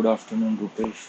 afternoon, Rupesh.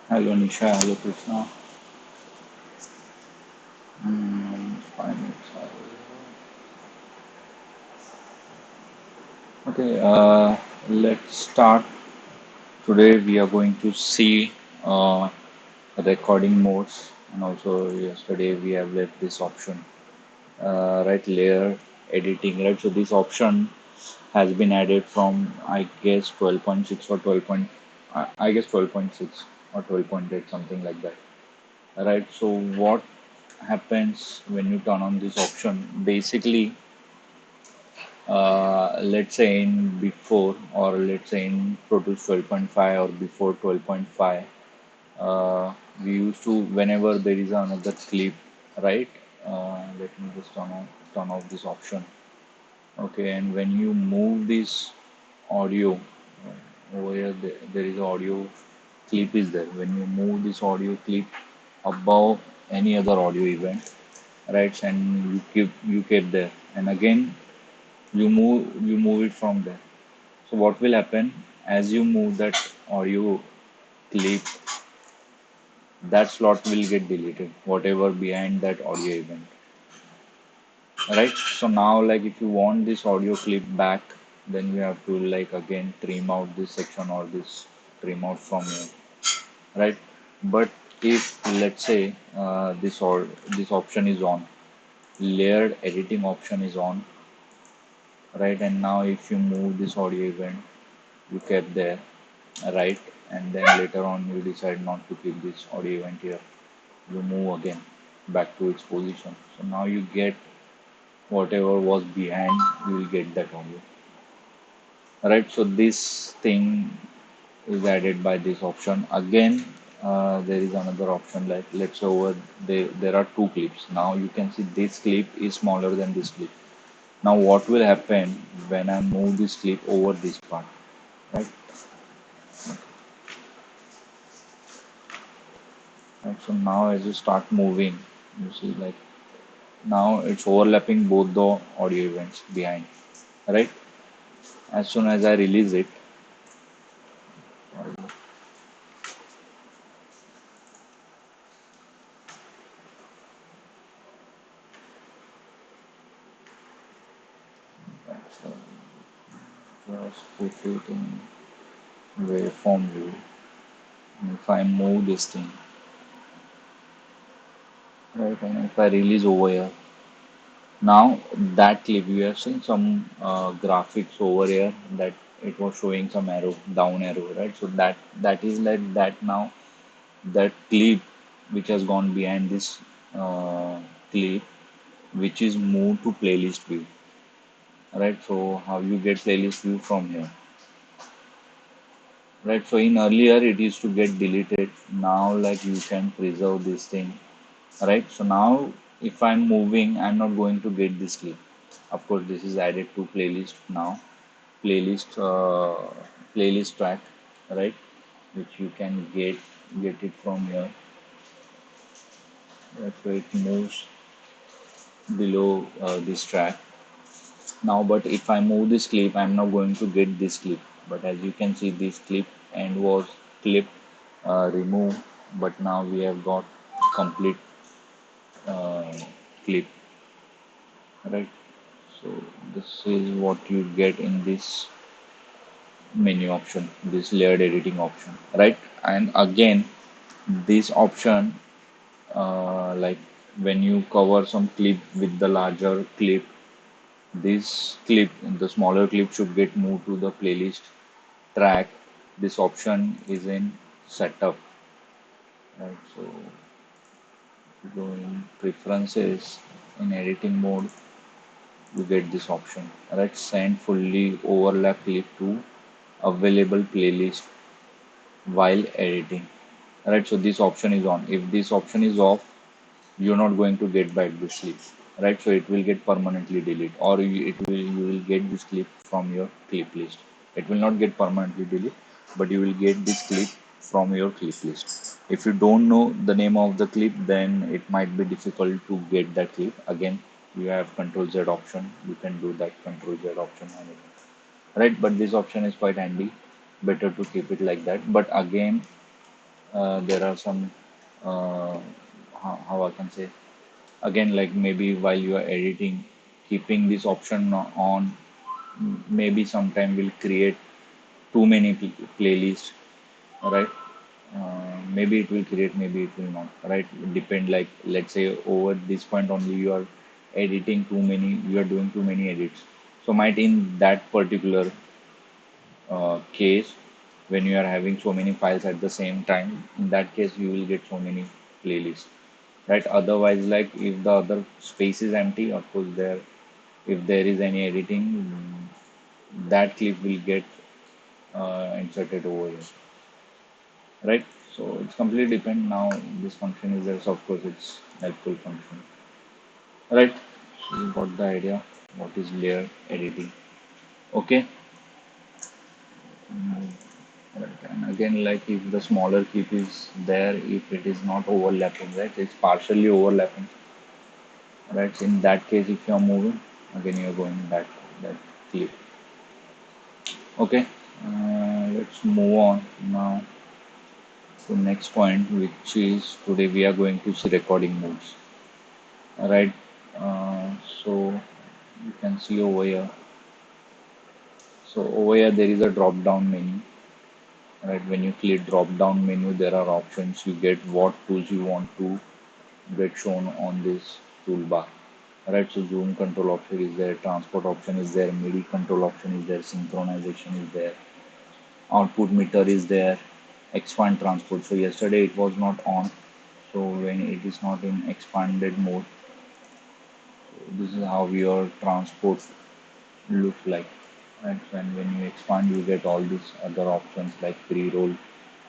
Hello, Nisha. Hello, Krishna. Fine. Okay, let's start. Today we are going to see recording modes, and also yesterday we have left this option, right? Layer editing, right? So this option has been added from I guess 12.6 or 12. I guess 12.6 or 12.8, something like that. Right. So what happens when you turn on this option? Basically, let's say in before, or let's say in ProTool 12.5 or before 12.5, we used to, whenever there is another clip, right? Let me just turn off this option. Okay, and when you move this audio, over here, there is audio clip is there. When you move this audio clip above any other audio event, right, and you keep there, and again you move it from there. So what will happen as you move that audio clip, that slot will get deleted, whatever behind that audio event, right? So now, like, if you want this audio clip back, then you have to, like, again trim out this section or this trim out from here, right? But if, let's say, this option is on, layered editing option is on, right? And now if you move this audio event, you kept there, right? And then later on you decide not to keep this audio event here, you move again back to its position. So now you get whatever was behind, you will get that audio, right? So this thing is added by this option. Again, there is another option, like, let's say over there are two clips. Now you can see this clip is smaller than this clip. Now what will happen when I move this clip over this part, right? Right. So now as you start moving, you see, like, now it's overlapping both the audio events behind, right? As soon as I release it, so just put it in waveform view. And if I move this thing, right, and if I release over here, now that clip, you have seen some graphics over here that it was showing some arrow, down arrow, right? So that is like that now. That clip which has gone behind this clip, which is moved to playlist view, right? So how you get playlist view from here, right? So in earlier it used to get deleted. Now, like, you can preserve this thing, right? So now if I'm moving, I'm not going to get this clip. Of course, this is added to playlist now, playlist playlist track, right? Which you can get it from here. That's where it moves below this track. Now, but if I move this clip, I'm not going to get this clip. But as you can see, this clip end was clipped, removed, but now we have got complete, uh, clip, right? So this is what you get in this menu option, this layered editing option, right? And again, this option, like when you cover some clip with the larger clip, this clip, the smaller clip should get moved to the playlist track. This option is in setup, right? So if you go in preferences in editing mode, you get this option, right? Send fully overlap clip to available playlist while editing, right? So this option is on. If this option is off, you're not going to get back this clip, right? So it will get permanently deleted, or you will get this clip from your clip list. It will not get permanently deleted, but you will get this clip from your clip list. If you don't know the name of the clip, then it might be difficult to get that clip. Again, you have Control Z option. You can do that Control Z option on it, right? But this option is quite handy. Better to keep it like that. But again, there are some how I can say, again, like maybe while you are editing, keeping this option on maybe sometime will create too many playlists, right? Maybe it will create, maybe it will not, right? Depend, like let's say over this point only you are editing too many, you are doing too many edits, so might in that particular case, when you are having so many files at the same time, in that case you will get so many playlists, right? Otherwise, like if the other space is empty, of course there, if there is any editing, that clip will get inserted over here, right? So it's completely depend. Now this function is there, so of course it's helpful function, right? So you got the idea what is layer editing. Okay. Right. And again, like if the smaller clip is there, if it is not overlapping, right? It's partially overlapping, right? In that case, if you are moving, again you are going back to that clip. Okay. Let's move on now to next point, which is today we are going to see recording modes, right? So you can see over here. So over here there is a drop down menu, right? When you click drop down menu, there are options. You get what tools you want to get shown on this toolbar, right? So zoom control option is there, transport option is there, MIDI control option is there, synchronization is there, output meter is there, expand transport. So yesterday it was not on, so when it is not in expanded mode, this is how your transport looks like, right? And when you expand, you get all these other options like pre-roll,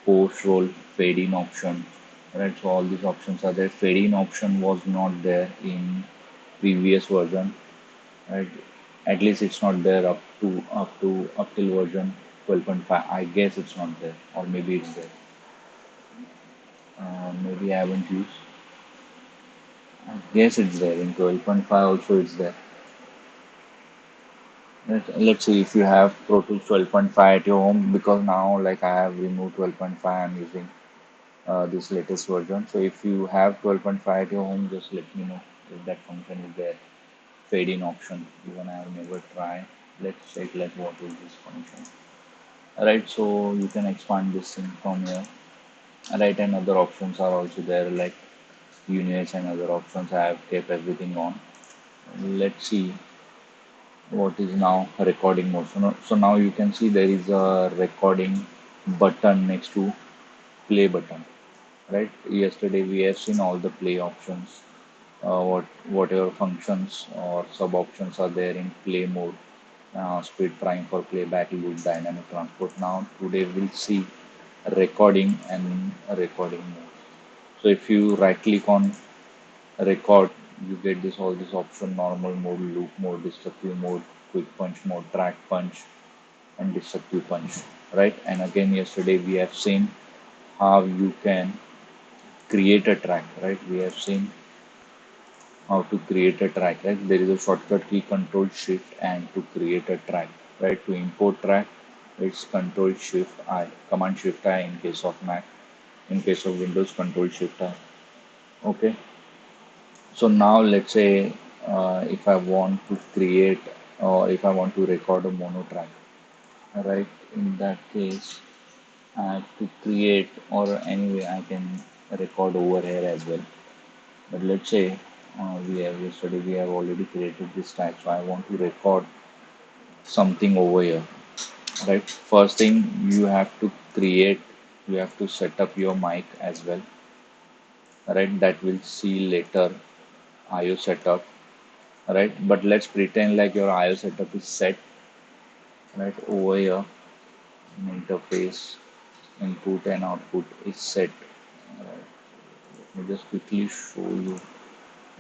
post-roll, fade-in option, right? So all these options are there. Fade-in option was not there in previous version, right? At least it's not there up till version 12.5. I guess it's not there, or maybe it's there. Maybe I haven't used. I guess it's there in 12.5 also. It's there. Let's see if you have Pro Tools 12.5 at your home, because now like I have removed 12.5. I'm using this latest version. So if you have 12.5 at your home, just let me know if that function is there. Fade in option. Even I have never tried. Let's check like what is this function. Alright, so you can expand this thing from here. Alright, and other options are also there like units and other options. I have kept everything on. Let's see what is now recording mode. So now you can see there is a recording button next to play button, right? Yesterday we have seen all the play options, whatever functions or sub options are there in play mode, speed prime for playback, loop, dynamic transport. Now today we'll see recording and recording mode. So if you right click on record, you get this all this option: normal mode, loop mode, destructive mode, quick punch mode, track punch, and destructive punch, right? And again, yesterday we have seen how you can create a track, right? We have seen how to create a track, right? There is a shortcut key Control Shift and to create a track, right? To import track, it's Control Shift I, Command Shift I in case of Mac. In case of Windows, Control Shift I. Okay. So now let's say if I want to create or if I want to record a mono track, right? In that case, I have to create or anyway I can record over here as well. But let's say we have yesterday we have already created this track, so I want to record something over here, right? First thing you have to create, you have to set up your mic as well, right? That will see later IO setup, right? But let's pretend like your IO setup is set, right? Over here, interface, input and output is set. Right. Let me just quickly show you.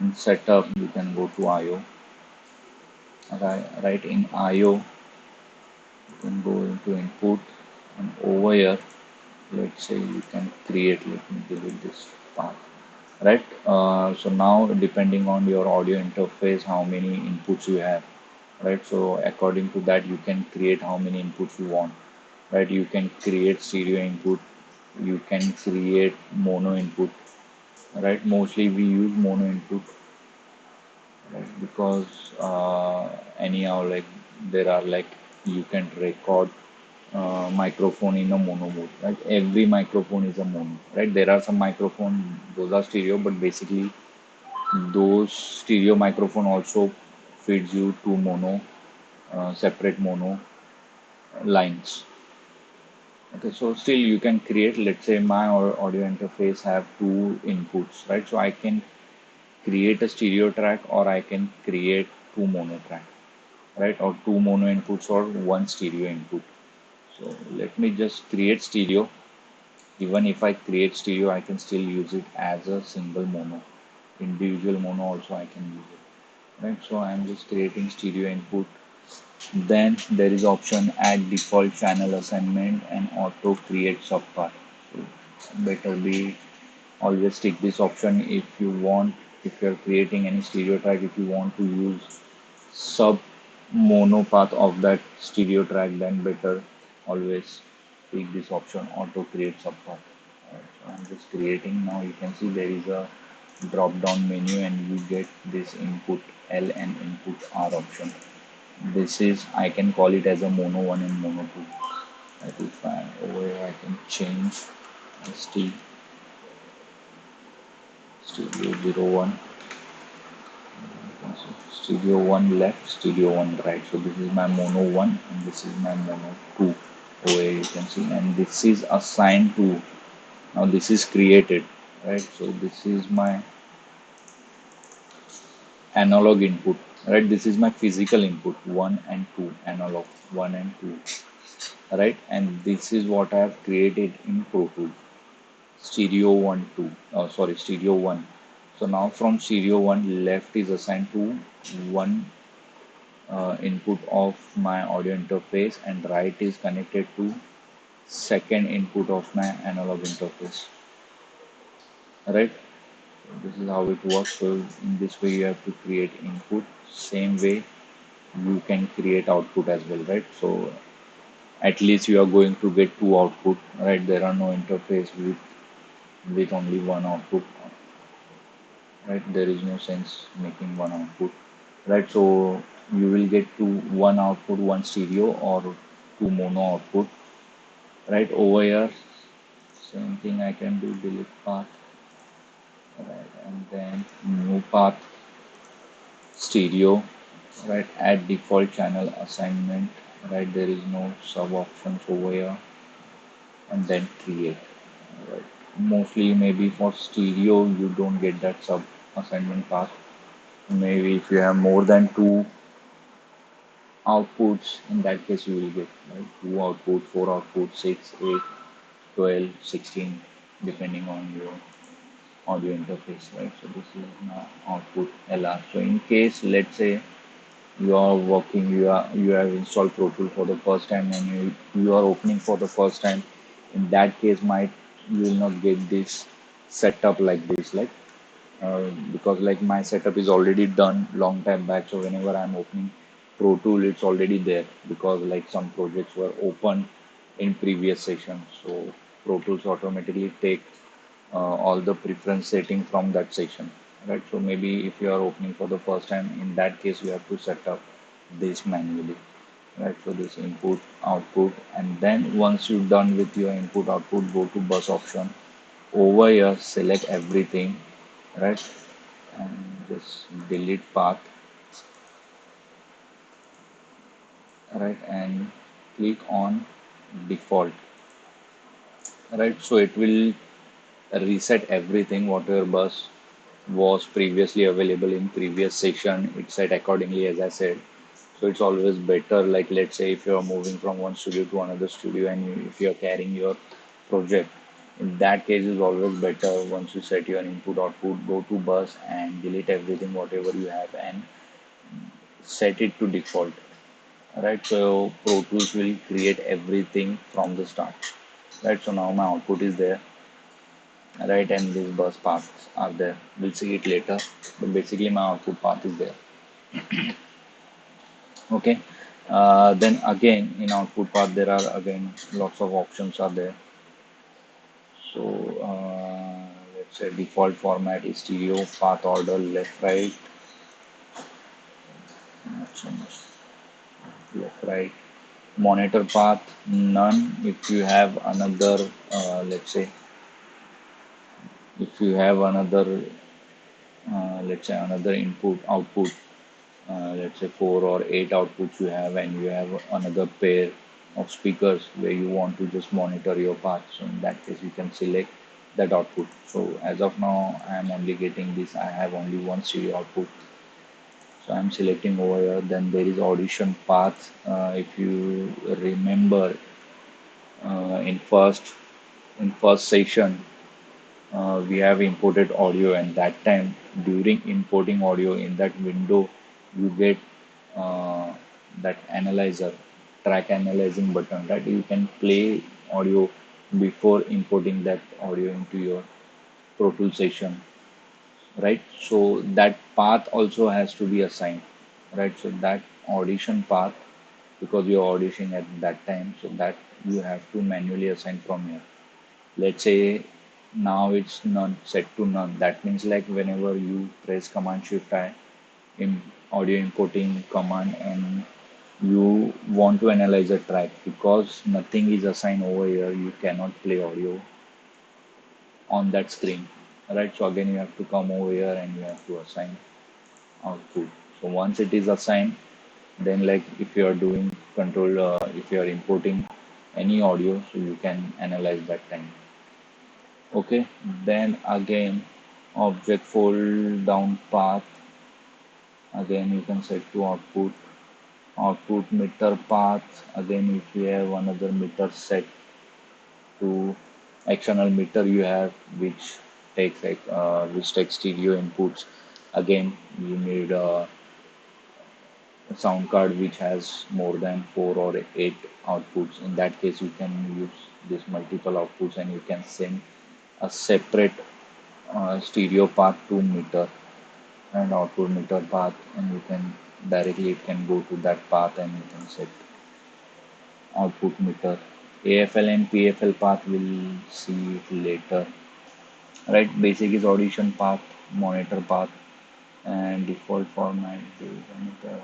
In setup, you can go to IO, right? In IO, you can go into input, and over here, let's say you can create. Let me delete this part. Right. So now depending on your audio interface, how many inputs you have, right? So according to that, you can create how many inputs you want, right? You can create stereo input, you can create mono input, right? Mostly we use mono input, right? Because anyhow, like there are like you can record microphone in a mono mode, right? Every microphone is a mono, right? There are some microphone those are stereo, but basically those stereo microphone also feeds you to mono, separate mono lines. Okay, so still you can create, let's say my audio interface have two inputs, right? So I can create a stereo track or I can create two mono track, right? Or two mono inputs or one stereo input. So let me just create stereo. Even if I create stereo, I can still use it as a single mono. Individual mono also I can use it, right? So I'm just creating stereo input. Then there is option add default channel assignment and auto create subpart. So better be always take this option if you want, if you're creating any stereo track, if you want to use sub mono path of that stereo track, then better always take this option auto create subpart. So I'm just creating now. You can see there is a drop down menu and you get this input L and input R option. This is, I can call it as a mono 1 and mono 2. That is fine. Over here I can change ST Studio 01. Studio 1 left, Studio 1 right. So this is my mono 1 and this is my mono 2. Over here you can see, and this is assigned to, now this is created, right? So this is my analog input, right? This is my physical input 1 and 2, analog 1 and 2, right? And this is what I have created in ProTool. Stereo 1 2, sorry, stereo 1. So now from stereo 1 left is assigned to one input of my audio interface and right is connected to second input of my analog interface, right? So this is how it works. So in this way you have to create input, same way you can create output as well, right? So at least you are going to get two output, right? There are no interface with only one output, right? There is no sense making one output, right? So you will get to one output, one stereo or two mono output, right? Over here, same thing I can do, delete path, right? And then new path, stereo, right? Add default channel assignment, right? There is no sub options over here, and then create, right? Mostly maybe for stereo you don't get that sub assignment path. Maybe if you have more than two outputs, in that case you will get right, two output, four output, 6, 8, 12, 16, depending on your audio interface, right? So this is my output LR. So in case, let's say you are working, you have installed Pro Tool for the first time and you are opening for the first time, in that case might you will not get this setup like this, like because like my setup is already done long time back. So whenever I'm opening Pro Tool, it's already there because like some projects were open in previous session. So Pro Tools automatically take all the preference setting from that section. right? So maybe if you are opening for the first time, in that case, you have to set up this manually, right? So this input, output, and then once you're done with your input, output, go to bus option. Over here, select everything, right? And just delete path, right? And click on default, right? So it will reset everything, whatever bus was previously available in previous section. It's set accordingly, as I said. So it's always better, like let's say if you're moving from one studio to another studio and if you're carrying your project, in that case it's always better once you set your input output, go to bus and delete everything whatever you have and set it to default. Right, so Pro Tools will create everything from the start. Right, so now my output is there, right, and these bus paths are there. We'll see it later, but basically my output path is there. Okay, then again in output path there are again lots of options are there. So let's say default format is stereo, path order left right, not so much left right. Monitor path none. If you have another, let's say if you have another, let's say another input output, let's say 4 or 8 outputs you have, and you have another pair of speakers where you want to just monitor your path. So in that case, you can select that output. So as of now, I am only getting this. I have only one stereo output. So I'm selecting over here. Then there is audition path. If you remember, in first section, we have imported audio, and that time during importing audio in that window you get uh, that analyzer track analyzing button, right? You can play audio before importing that audio into your Pro Tool session, right? So that path also has to be assigned, right? So that audition path, because you're auditioning at that time, so that you have to manually assign from here. Let's say now it's none, set to none. That means like whenever you press Command Shift I in audio importing command and you want to analyze a track, because nothing is assigned over here, you cannot play audio on that screen. Right. So again you have to come over here and you have to assign output. So once it is assigned, then like if you are doing control, if you are importing any audio, so you can analyze that time. Okay, then again object fold down path, again you can set to output meter path. Again if you have another meter set to external meter you have, which takes stereo inputs. Again you need a sound card which has more than 4 or 8 outputs. In that case you can use this multiple outputs and you can send a separate stereo path to meter and output meter path, and you can directly it can go to that path and you can set output meter. AFL and PFL path will see it later. Right, basic is audition path, monitor path, and default format is another.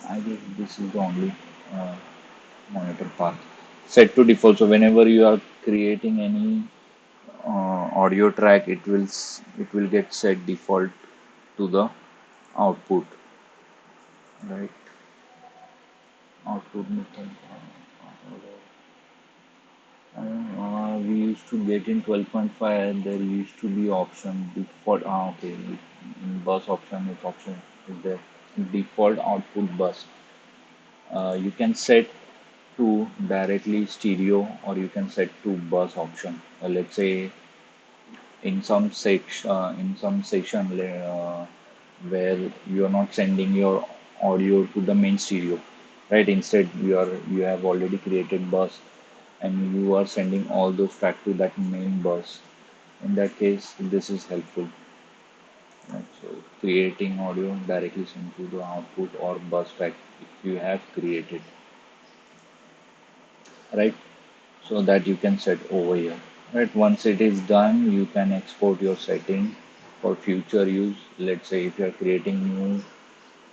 I guess this is the only uh, monitor path set to default. So whenever you are creating any audio track, it will get set default to the output, right? Output method. We used to get in 12.5. There used to be option default. Okay. In bus option, it option is there. Default output bus. You can set to directly stereo, or you can set to bus option. Let's say in some section where you are not sending your audio to the main stereo, right? Instead you have already created bus and you are sending all those tracks to that main bus. In that case this is helpful, right? So creating audio directly sent to the output or bus track if you have created, right? So that you can set over here. Right, once it is done, you can export your setting for future use. Let's say if you are creating new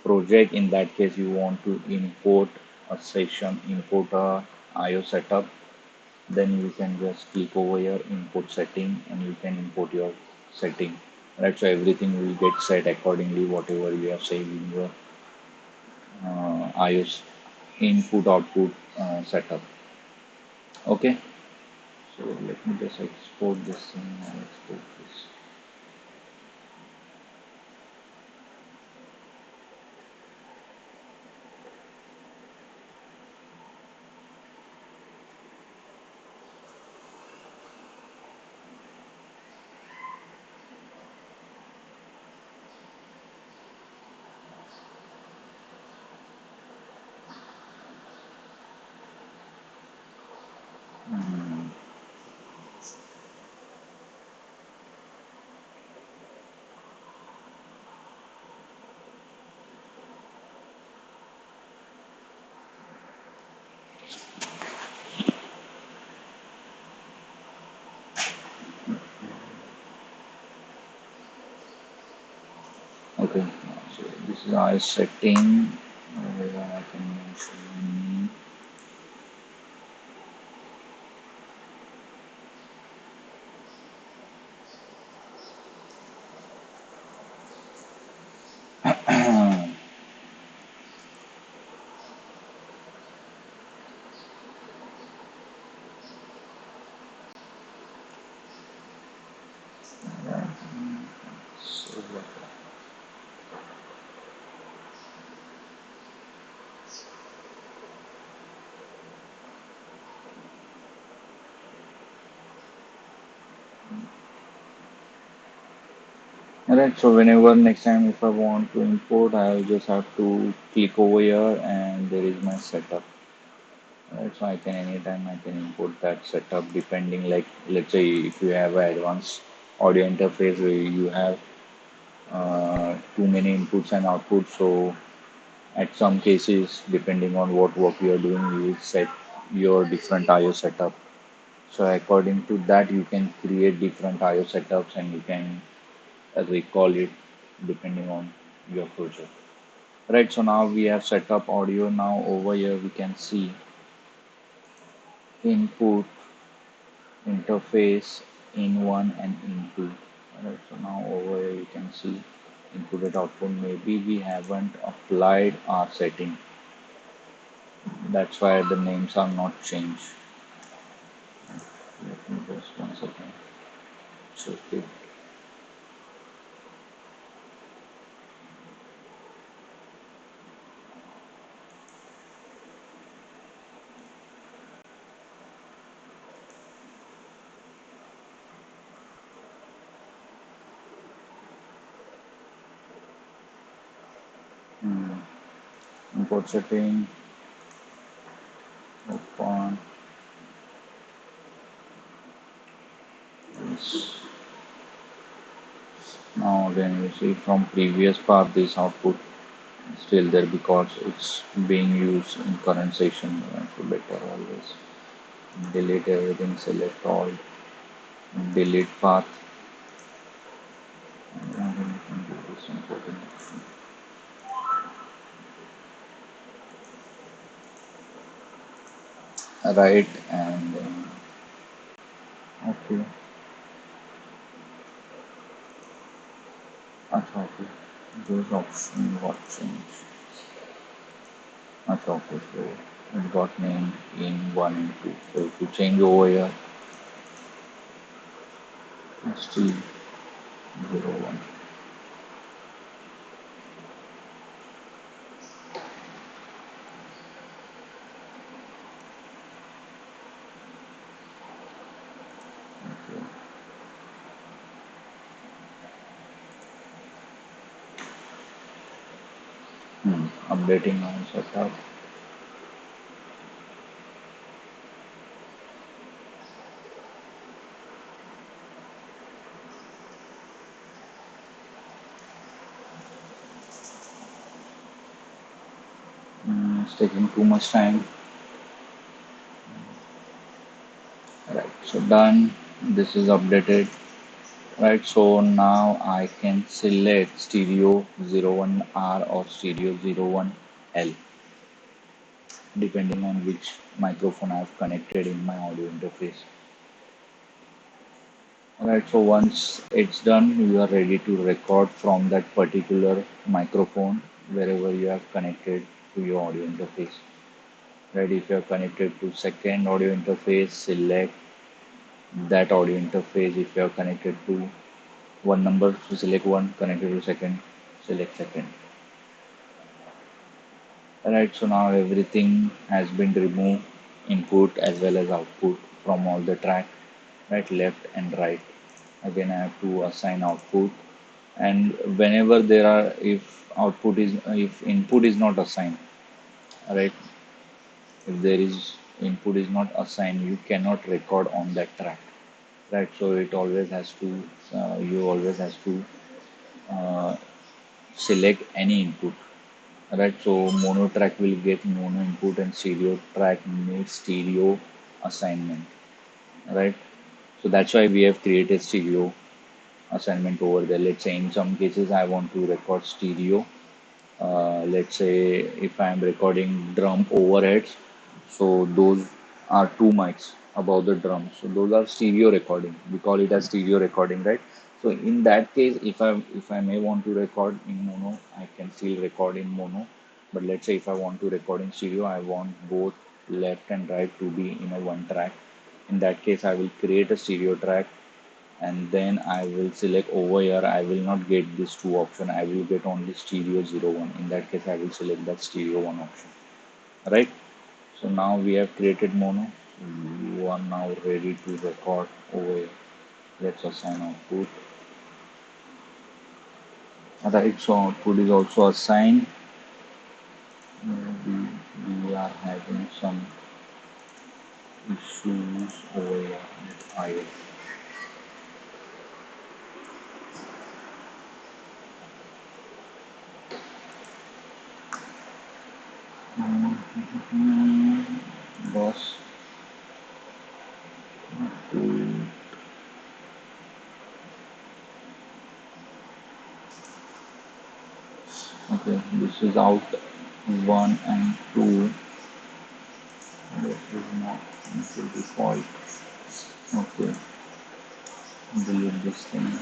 project, in that case you want to import a session, import a IO setup, then you can just click over here, import setting, and you can import your setting. Right, so everything will get set accordingly, whatever you have saved in your IOS input output setup. Okay, so let me just export this thing and export this. Hmm. Okay, so this is our setting. Where I can mention. Right, so, alright, so whenever next time if I want to import, I'll just have to click over here and there is my setup. Right, so I can anytime I can import that setup depending, like let's say if you have an advanced audio interface where you have too many inputs and outputs, so at some cases depending on what work you are doing, you will set your different IO setup. So according to that, you can create different IO setups and you can recall it depending on your project. Right, so now we have set up audio. Now over here we can see input, interface, in one and in two. Right, so now over here you can see inputted output. Maybe we haven't applied our setting. That's why the names are not changed. Let me just one second check it. Hmm. Import setting, open this. Now again you see from previous part this output is still there because it's being used in current session. So better always delete everything, select all, delete path, and then you can do this importing. Right, and okay, अच्छा, okay, those options got changed. अच्छा, okay, so it got named in one and two. So if you change over here, it's still 01. Okay. Updating on setup. It's taking too much time. Right, so done. This is updated, right? So now I can select stereo 01R or stereo 01L, depending on which microphone I've connected in my audio interface. Alright, so once it's done, you are ready to record from that particular microphone wherever you have connected to your audio interface. Right, if you are connected to second audio interface, select that audio interface. If you are connected to one number, so select one, connected to second, select second. Alright, so now everything has been removed, input as well as output from all the track, right, left and right. Again, I have to assign output, and whenever there are, if input is not assigned, right, if there is input is not assigned, you cannot record on that track, right? So it always has to, you always has to uh, select any input, right? So mono track will get mono input and stereo track needs stereo assignment, right? So that's why we have created stereo assignment over there. Let's say in some cases I want to record stereo. Let's say if I am recording drum overheads, so those are two mics above the drum. So those are stereo recording. We call it as stereo recording, right? So in that case, if I may want to record in mono, I can still record in mono. But let's say if I want to record in stereo, I want both left and right to be in a one track. In that case, I will create a stereo track, and then I will select over here. I will not get this two option. I will get only stereo 01. In that case, I will select that stereo 1 option, right? So now we have created mono. You are now ready to record over here. Let's assign output. Right, so output is also assigned. We are having some issues over here with IO. Boss, okay, this is out 1 and 2. This is not into default. Okay, delete this thing.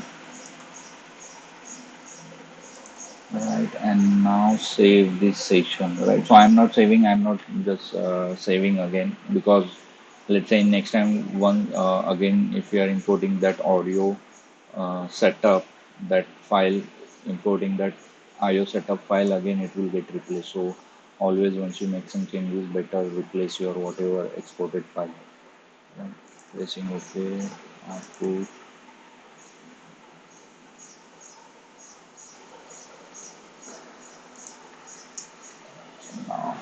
Right, and now save this session. Right, so I'm not saving. I'm not just saving again, because let's say next time one again, if we are importing that audio setup, that file, importing that IO setup file again, it will get replaced. So always once you make some changes, better replace your whatever exported file. Right. Pressing OK, output. Now,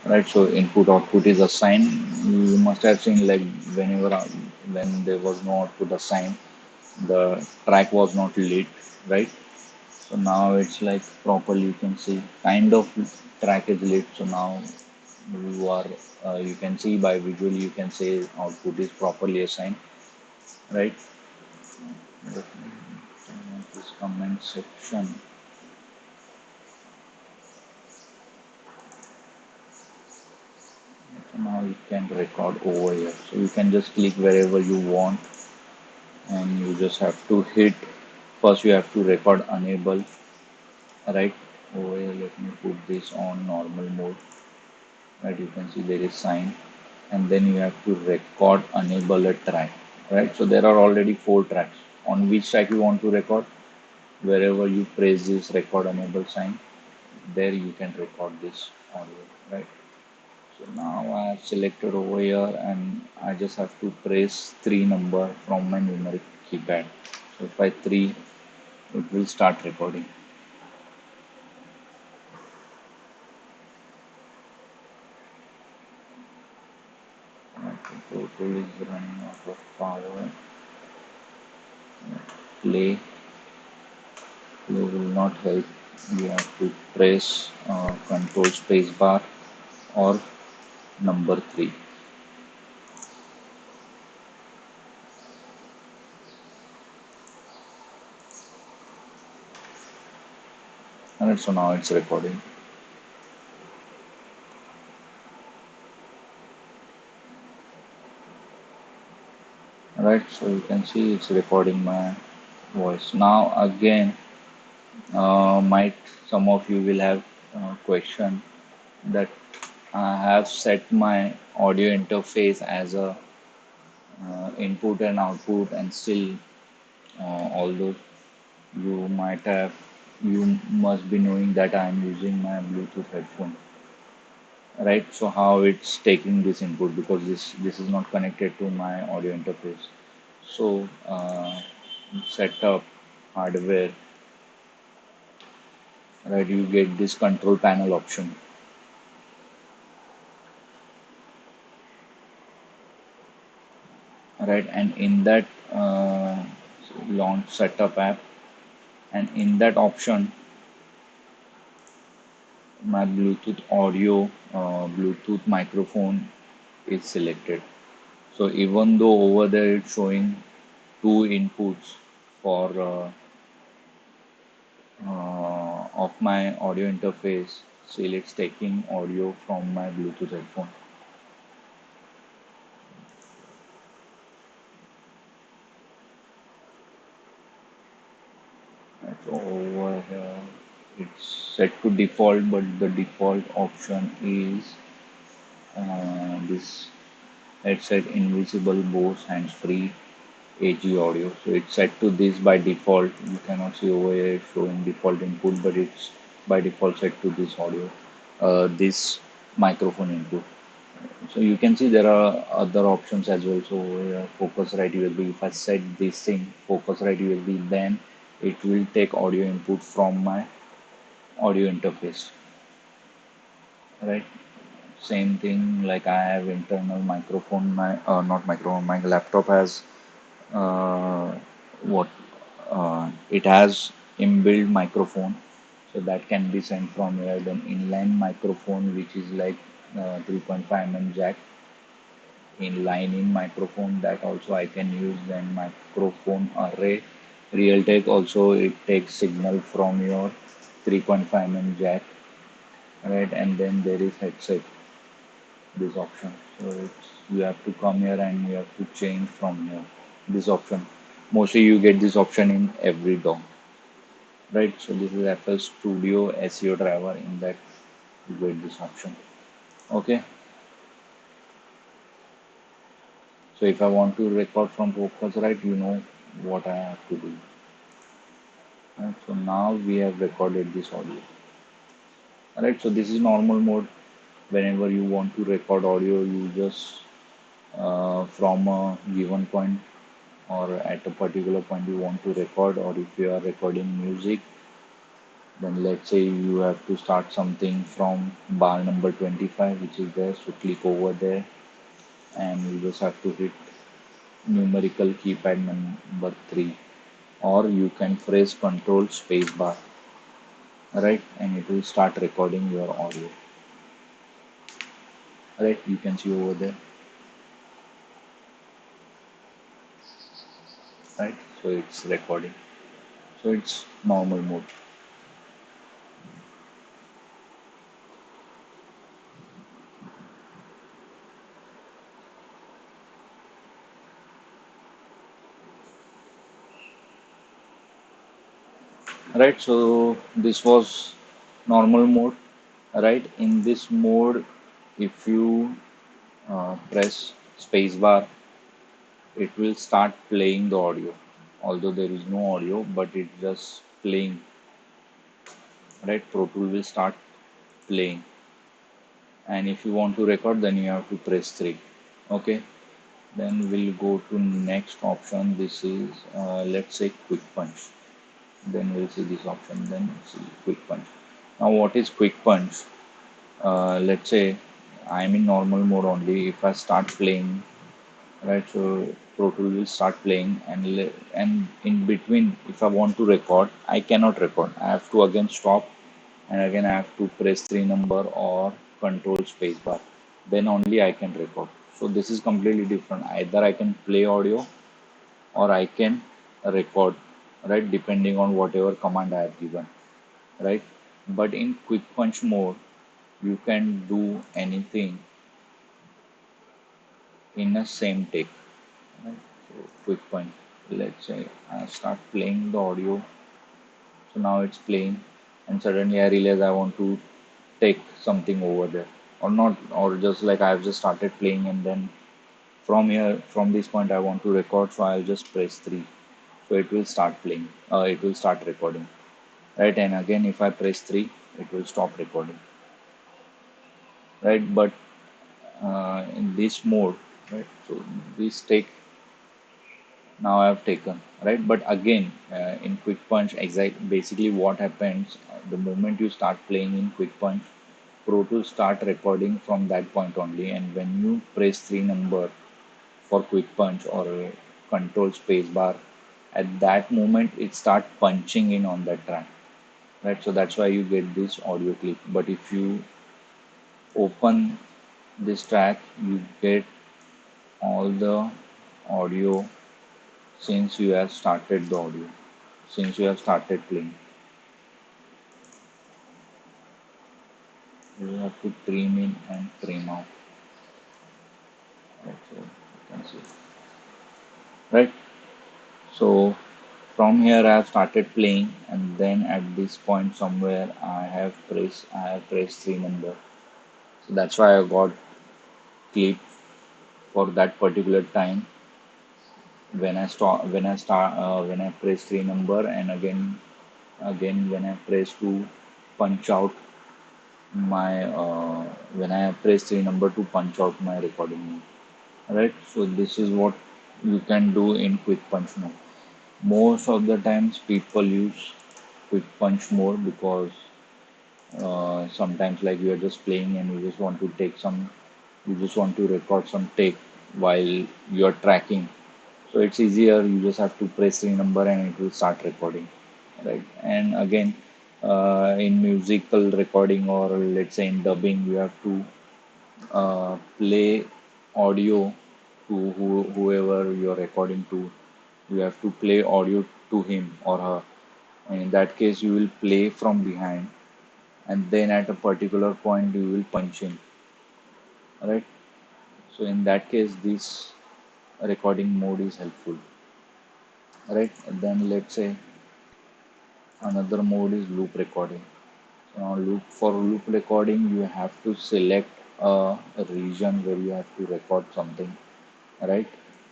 right, so input output is assigned. You must have seen, like, whenever when there was no output assigned, the track was not lit, right? So now it's like properly, you can see kind of track is lit. So now you are, you can see by visual, you can say output is properly assigned, right? Let me this comment section. So now you can record over here. So you can just click wherever you want, and you just have to hit, first you have to record enable, right? Over here, let me put this on normal mode, right? You can see there is sign, and then you have to record enable a track, right? So there are already 4 tracks. On which track you want to record, wherever you press this record enable sign, there you can record this audio, right? So now I have selected over here, and I just have to press 3 number from my numeric keypad. So if I 3, it will start recording. Okay, ProTool is running out of power. Play, play will not help. You have to press control space bar or number 3. Alright, so now it's recording. Alright, so you can see it's recording my voice. Now again, might some of you will have question that I have set my audio interface as a input and output, and still, although you might have, you must be knowing that I am using my Bluetooth headphone, right? So how it's taking this input, because this is not connected to my audio interface. So setup hardware, right? You get this control panel option, right? And in that launch setup app, and in that option, my Bluetooth audio, Bluetooth microphone is selected. So even though over there it's showing two inputs for of my audio interface, still it's taking audio from my Bluetooth headphone. Right, so over here it's set to default, but the default option is this headset invisible Bose hands-free AG audio. So it's set to this by default. You cannot see over here it's showing default input, but it's by default set to this audio, this microphone input. So you can see there are other options as well. So Focusrite USB, if I set this thing Focusrite USB, then it will take audio input from my audio interface, right? Same thing, like I have internal microphone, my not microphone, my laptop has uh, what it has inbuilt microphone, so that can be sent from here. Then inline microphone, which is like 3.5 mm jack, inline in microphone, that also I can use. Then microphone array, Realtek also, it takes signal from your 3.5 mm jack, right? And then there is headset, this option. So it's, you have to come here and you have to change from here, this option. Mostly you get this option in every DOM, right? So this is FL Studio SEO driver, in that you get this option. Okay. So if I want to record from Focusrite, you know what I have to do. Right? So now we have recorded this audio. Alright, so this is normal mode. Whenever you want to record audio, you just from a given point, or at a particular point you want to record, or if you are recording music, then let's say you have to start something from bar number 25, which is there. So click over there and you just have to hit numerical keypad number 3, or you can press control space bar, right? And it will start recording your audio, right? You can see over there, right? So it's recording. So it's normal mode. Right, so this was normal mode, right? In this mode, if you press spacebar, it will start playing the audio. Although there is no audio, but it just playing, right? ProTool will start playing. And if you want to record, then you have to press 3. Okay, then we'll go to next option. This is, let's say, quick punch. Then we'll see this option, then see quick punch. Now what is quick punch? Let's say I'm in normal mode only. If I start playing, right, so Pro Tool will start playing, and in between, if I want to record, I cannot record. I have to again stop, and again I have to press 3 number or control space bar. Then only I can record. So this is completely different. Either I can play audio or I can record, right, depending on whatever command I have given, right? But in quick punch mode, you can do anything in a same take. Right? So quick punch. Let's say I start playing the audio, so now it's playing, and suddenly I realize I want to take something over there, or not, or just like I've just started playing, and then from here, from this point, I want to record, so I'll just press 3. So it will start playing, it will start recording, right? And again, if I press 3, it will stop recording, right? But in this mode, right? So this take now I've taken, right? But again, in quick punch, basically what happens the moment you start playing in quick punch, ProTool start recording from that point only, and when you press 3 number for quick punch or control space bar, at that moment it start punching in on that track, right? So that's why you get this audio clip. But if you open this track, you get all the audio since you have started the audio, since you have started playing. You have to trim in and trim out, right? So you can see, right? So from here I have started playing, and then at this point somewhere I have pressed 3 number. So that's why I got clip for that particular time when I press 3 number, and again when I press to punch out my when I press 3 number to punch out my recording. Right? So this is what you can do in quick punch mode. Most of the times people use quick punch mode because sometimes like you are just playing and you just want to record some take while you are tracking. So it's easier. You just have to press the number and it will start recording, right? And again, in musical recording or let's say in dubbing, you have to play audio to whoever you're recording to. You have to play audio to him or her. And in that case, you will play from behind, and then at a particular point, you will punch in, right? So in that case, this recording mode is helpful, right? And then let's say another mode is loop recording. So now loop recording, you have to select a region where you have to record something, right?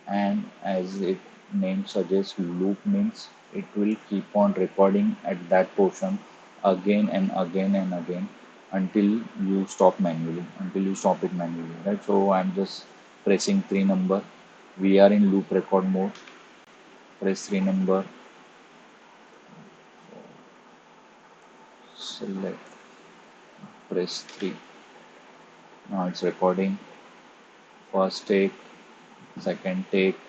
And as it name suggests, loop means it will keep on recording at that portion again and again and again until until you stop it manually, right? So I'm just pressing 3 number. We are in loop record mode. Press 3 number, select, press 3. Now it's recording. First take, second take,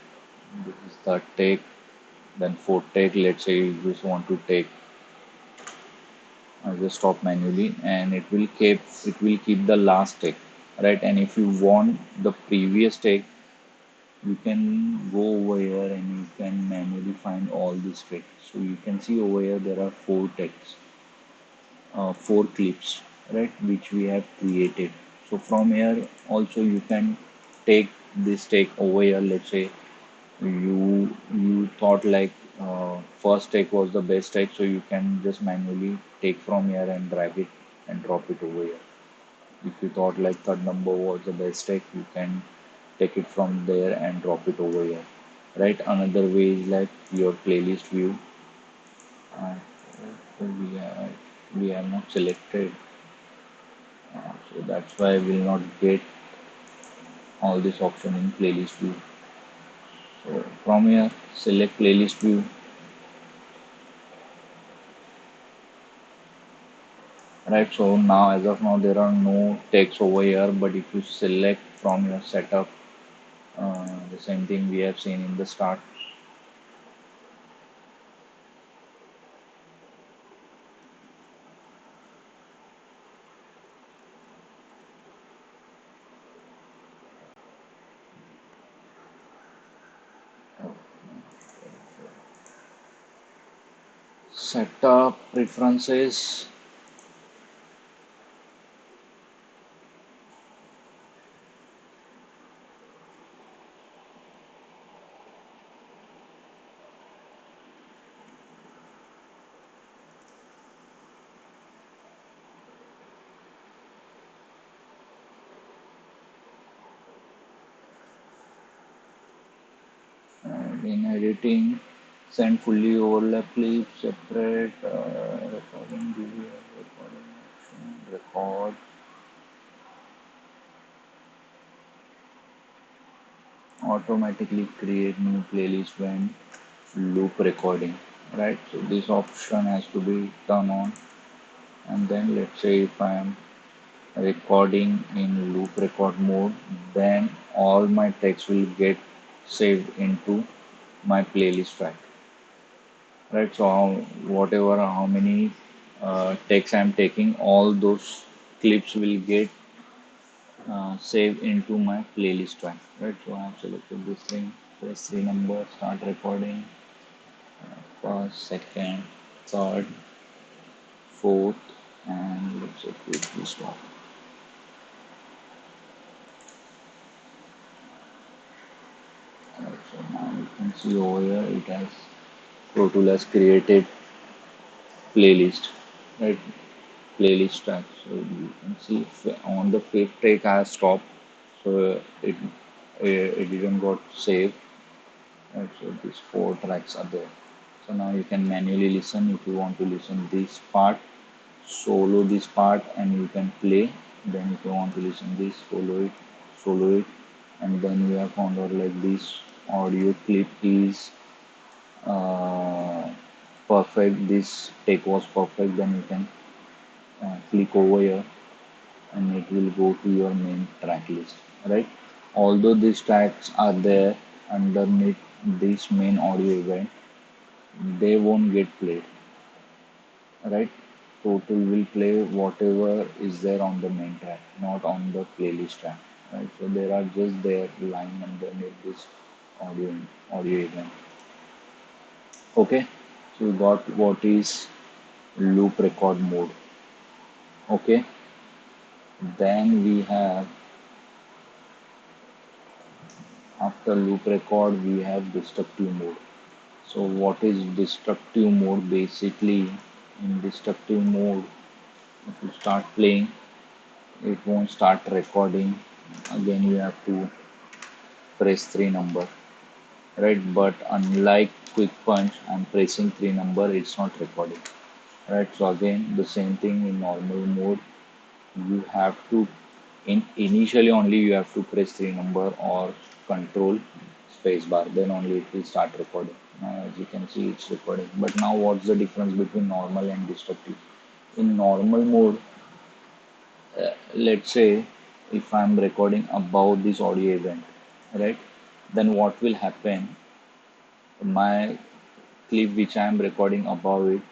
this is third take, then fourth take. Let's say you just want to take, I'll just stop manually, and it will keep the last take, right? And if you want the previous take, you can go over here and you can manually find all these takes. So you can see over here there are 4 takes, 4 clips, right, which we have created. So from here also you can take this take over here. Let's say you thought like first take was the best take, so you can just manually take from here and drag it and drop it over here. If you thought like third number was the best take, you can take it from there and drop it over here, right? Another way is like your playlist view. uh, we have not selected, so that's why we'll not get all this option in playlist view. So from here select playlist view. Right, so now as of now there are no text over here, but if you select from your setup, the same thing we have seen in the start. Setup preferences, And in editing, send fully overlap clips, separate, recording, video, recording option, record, automatically create new playlist when loop recording, right? So this option has to be turned on. And then let's say if I am recording in loop record mode, then all my text will get saved into my playlist track, right? So whatever how many takes I'm taking, all those clips will get saved into my playlist track, right? So I have selected this thing, press three number, start recording, first, second, third, fourth, and let's say quickly stop. Right, so now you can see over here it has ProTool has created playlist, right? Playlist track. So you can see on the fifth take I have stopped, so it didn't got saved. Right, so these four tracks are there. So now you can manually listen if you want to listen this part, solo this part, and you can play. Then if you want to listen this, solo it, and then you have found out like this audio clip is uh, perfect. This take was perfect. Then you can click over here and it will go to your main track list, right? Although these tracks are there underneath this main audio event, they won't get played, right? Total will play whatever is there on the main track, not on the playlist track, right? So there are just there lying underneath this audio audio event. Okay, so we got what is loop record mode. Okay, then we have after loop record we have destructive mode. So what is destructive mode? Basically, in destructive mode, if you start playing, it won't start recording. Again, you have to press three number, right? But unlike quick punch, I'm pressing three number, it's not recording, right? So again, the same thing in normal mode. You have to initially only you have to press three number or control space bar, then only it will start recording. Now as you can see it's recording, but now what's the difference between normal and destructive? In normal mode, let's say if I'm recording about this audio event, right, then what will happen, my clip which I am recording above it,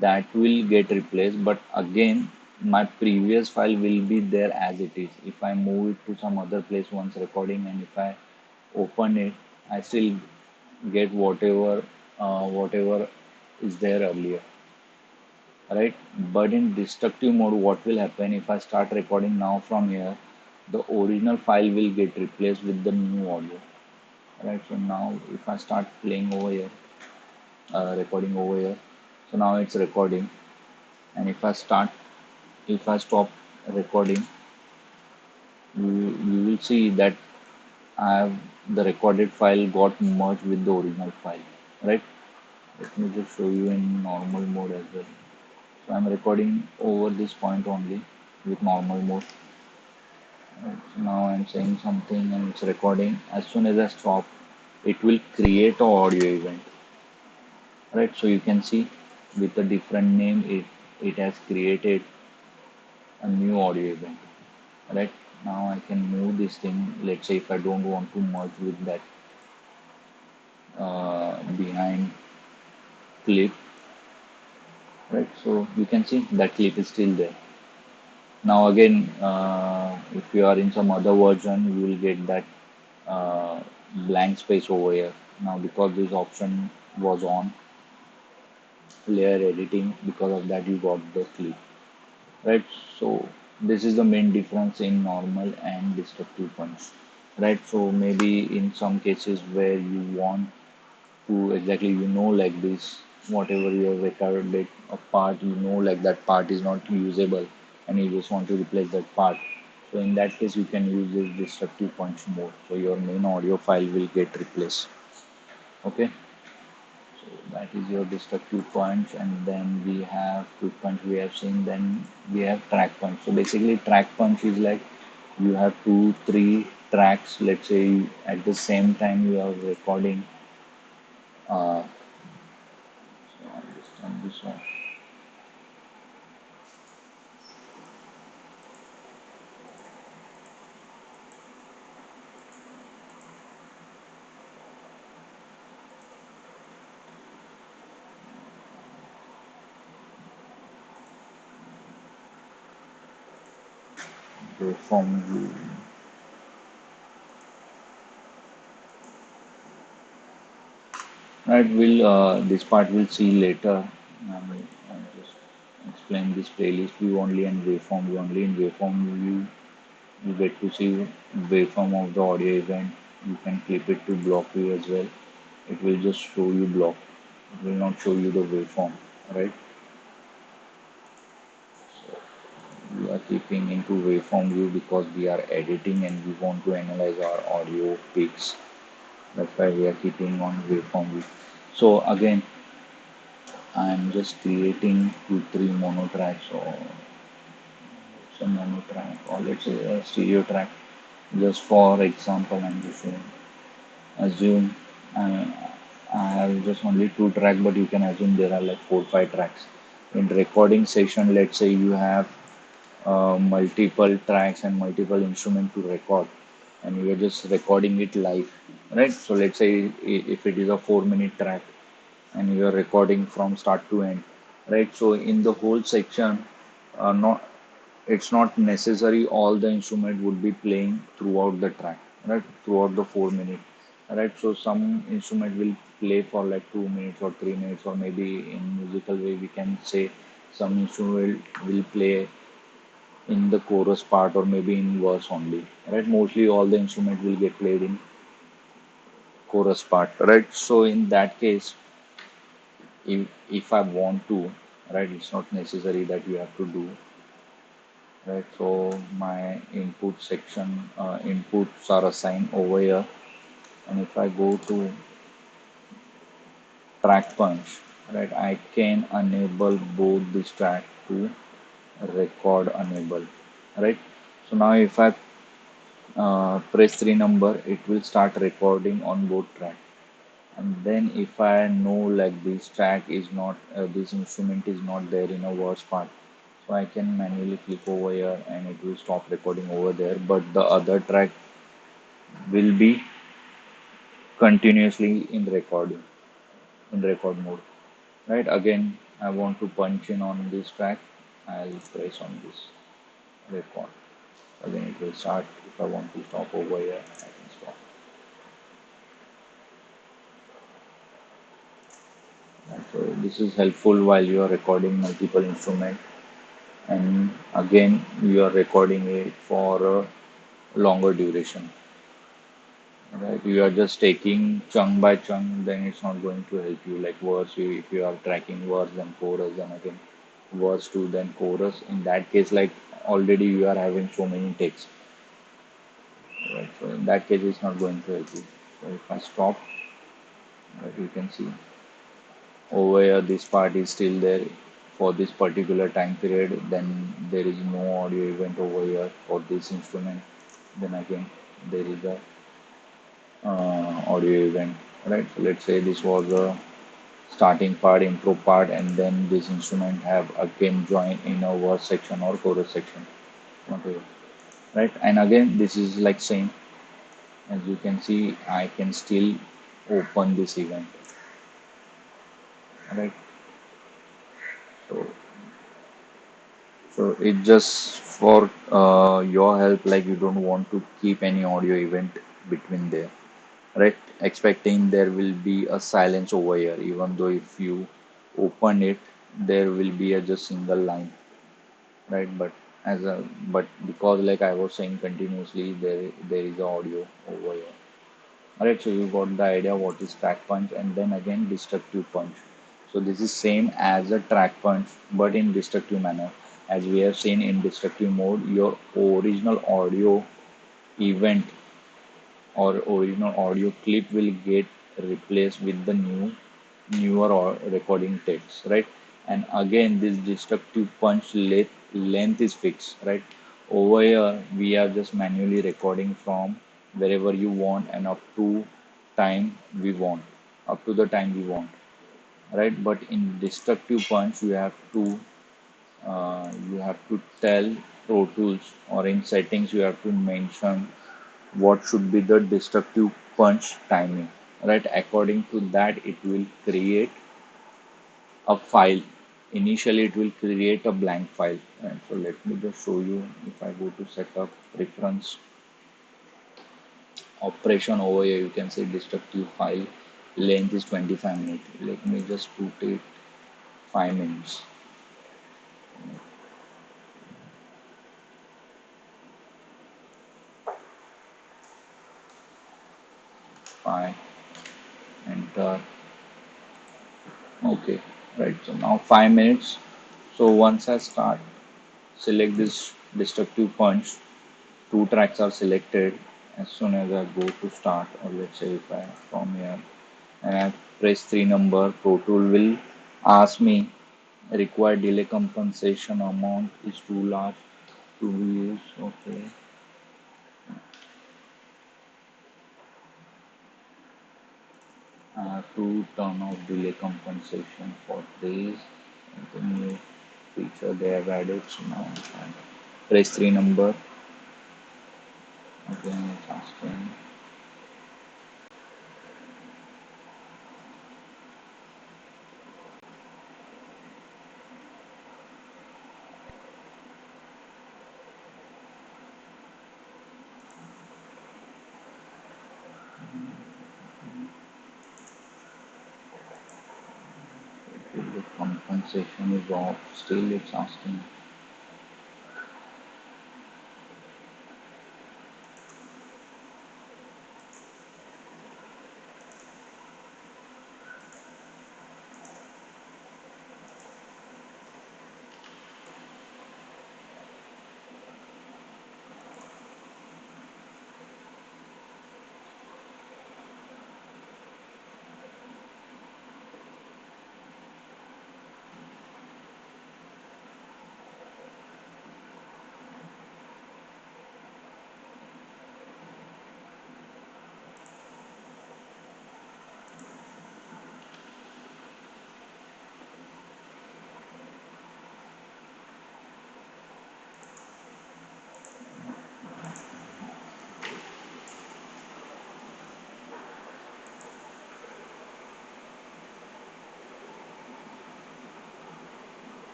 that will get replaced, but again my previous file will be there as it is. If I move it to some other place once recording, and if I open it, I still get whatever is there earlier, right? But in destructive mode, what will happen if I start recording now from here, the original file will get replaced with the new audio, right? So now if I start playing over here, recording over here, so now it's recording, and if I stop recording, you will see that I have the recorded file got merged with the original file, right? Let me just show you in normal mode as well. So I'm recording over this point only with normal mode. Right, so now I'm saying something and it's recording. As soon as I stop, it will create a audio event, right? So you can see with a different name, it has created a new audio event, right? Now I can move this thing. Let's say if I don't want to merge with that behind clip, right? So you can see that clip is still there. Now again, if you are in some other version, you will get that uh, blank space over here. Now because this option was on layer editing, because of that you got the clip, right? So this is the main difference in normal and destructive punch, right? So maybe in some cases where you want to exactly like this, whatever you have recorded a part, like that part is not usable and you just want to replace that part, So in that case, you can use this destructive punch mode. So your main audio file will get replaced. Okay. So that is your destructive punch, and then we have quick punch. We have seen. Then we have track punch. So basically, track punch is like you have two, three tracks. Let's say at the same time you are recording. Uh, so I'll just turn this off. Waveform view. Right, will this part we'll see later. I'll just explain this playlist view only and waveform view only. In waveform view, you get to see waveform of the audio event. You can clip it to block view as well. It will just show you block. It will not show you the waveform, right? So we are keeping into waveform view because we are editing and we want to analyze our audio peaks. That's why we are keeping on waveform view. So again, I'm just creating two, three mono tracks or some mono track or let's say a stereo track. Just for example, I'm just saying, assume I, I have just only two track, but you can assume there are like four, five tracks. In recording session, let's say you have multiple tracks and multiple instrument to record, and you are just recording it live, right? So let's say if it is a 4 minute track and you are recording from start to end, right? So in the whole section, not it's not necessary all the instrument would be playing throughout the track, right? Throughout the 4 minute, right? So some instrument will play for like 2 minutes or 3 minutes, or maybe in musical way we can say some instrument will play in the chorus part or maybe in verse only, right? Mostly all the instrument will get played in chorus part, right? So in that case, if I want to, right, it's not necessary that you have to do, right? So my input section, inputs are assigned over here, and if I go to track punch, right, I can enable both this track to record enable, right? So now if I press 3 number, it will start recording on both track. And then if I know like this track is not, this instrument is not there in a verse part, so I can manually click over here and it will stop recording over there. But the other track will be continuously in recording, in record mode, right? Again, I want to punch in on this track. I'll press on this record. Again, it will start. If I want to stop over here, I can stop. And so this is helpful while you are recording multiple instruments, and again you are recording it for a longer duration, right? You are just taking chunk by chunk, then it's not going to help you. Like verse, if you are tracking verse then chorus and again verse 2 then chorus, in that case like already you are having so many takes, right? So in that case it's not going to help you. So if I stop, right, you can see over here this part is still there for this particular time period, then there is no audio event over here for this instrument, then again there is a audio event, right? So let's say this was a starting part, intro part, and then this instrument have again joined in a verse section or chorus section, okay, right? And again this is like same, as you can see I can still open this event, right? So it just for your help, like you don't want to keep any audio event between there, right? Expecting there will be a silence over here, even though if you open it, there will be a just single line, right? But because like I was saying continuously, there is audio over here. Alright, so you got the idea what is track punch, and then again destructive punch. So this is same as a track punch, but in destructive manner. As we have seen in destructive mode, your original audio event or original audio clip will get replaced with the newer or recording text, right? And again, this destructive punch length is fixed, right? Over here, we are just manually recording from wherever you want and time we want, up to the time we want, right? But in destructive punch, you have to tell Pro Tools, or in settings you have to mention what should be the destructive punch timing, right? According to that, it will create a file. Initially, it will create a blank file. And so let me just show you. If I go to setup reference operation over here, you can see destructive file length is 25 minutes. Let me just put it 5 minutes. 5, enter. Okay, right. So now 5 minutes. So once I start, select this destructive punch. Two tracks are selected. As soon as I go to start, or let's say if I from here and I press 3 number, Pro Tool will ask me required delay compensation amount is too large to be used. Okay. To turn off delay compensation for this, the new feature they have added. So now I press 3 number. Again, it's asking if the compensation is off. Still, it's asking.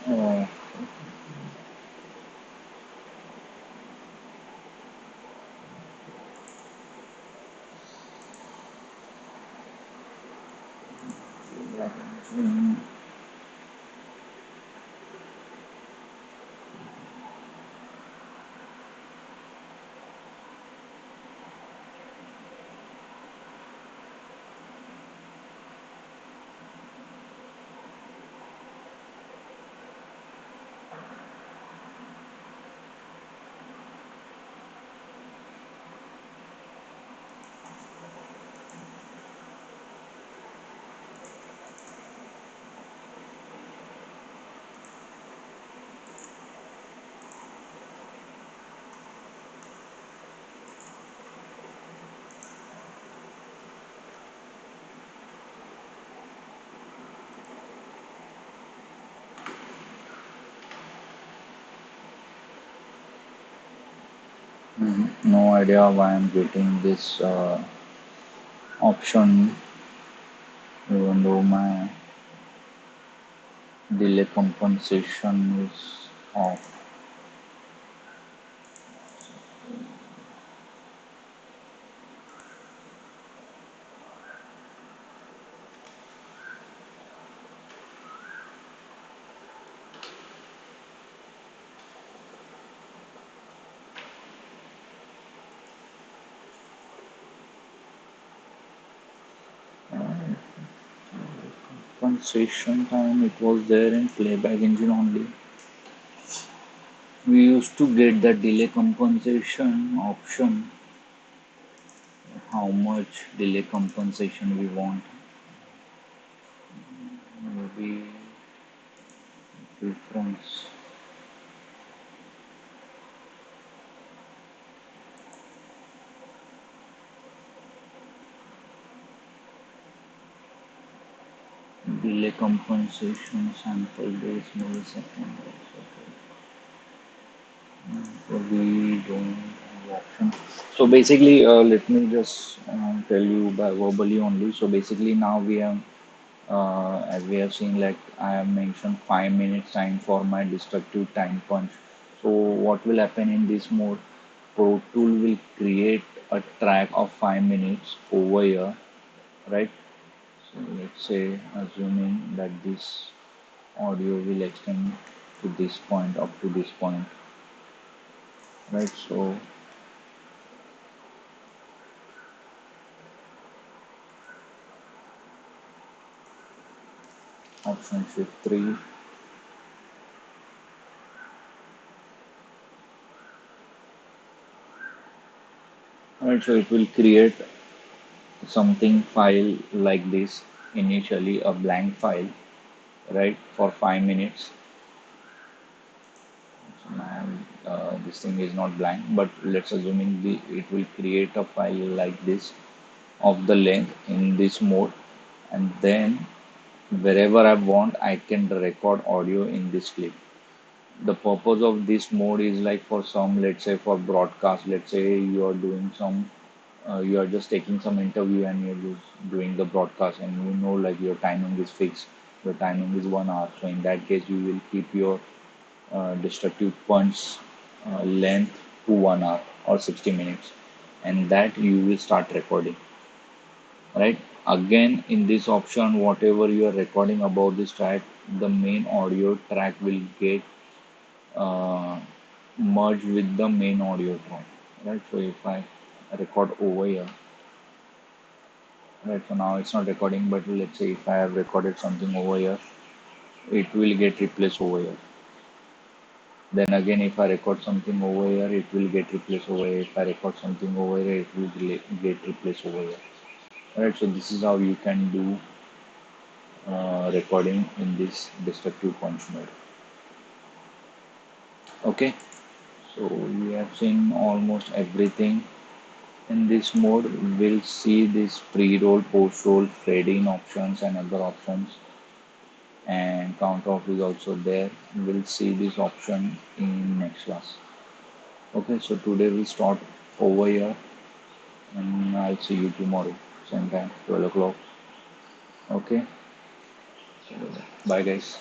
Uh, mm, no idea why I'm getting this option, even though my delay compensation is off. compensation time, it was there in playback engine only. We used to get the delay compensation option, how much delay compensation we want. Maybe preference. Delay compensation sample days milliseconds. Okay. So we don't have option. So basically, let me just tell you by verbally only. So basically, now we have, as we have seen, like I have mentioned 5 minutes time for my destructive time punch. So what will happen in this mode? Pro Tool will create a track of 5 minutes over here, right? So let's say, assuming that this audio will extend to this point, up to this point, right? So option shift 3. Right, so it will create something file like this, initially a blank file, right, for 5 minutes. So now, this thing is not blank, but let's assuming it will create a file like this of the length in this mode, and then wherever I want, I can record audio in this clip. The purpose of this mode is like for some, let's say for broadcast, let's say you are doing some, you are just taking some interview and you're just doing the broadcast, and you know like your timing is fixed, your timing is 1 hour. So in that case you will keep your destructive punch length to 1 hour or 60 minutes, and that you will start recording, right? Again, in this option, whatever you are recording about this track, the main audio track will get uh, merged with the main audio track, right? So if I record over here, right? So now it's not recording, but let's say if I have recorded something over here, it will get replaced over here. Then again, if I record something over here, it will get replaced over here. If I record something over here, it will get replaced over here. Right? So this is how you can do recording in this destructive punch mode. Okay. So we have seen almost everything. In this mode, we'll see this pre-roll, post-roll, fade-in options and other options, and count off is also there. We'll see this option in next class. Okay, so today we start over here, and I'll see you tomorrow, same time, 12 o'clock. Okay, so bye guys.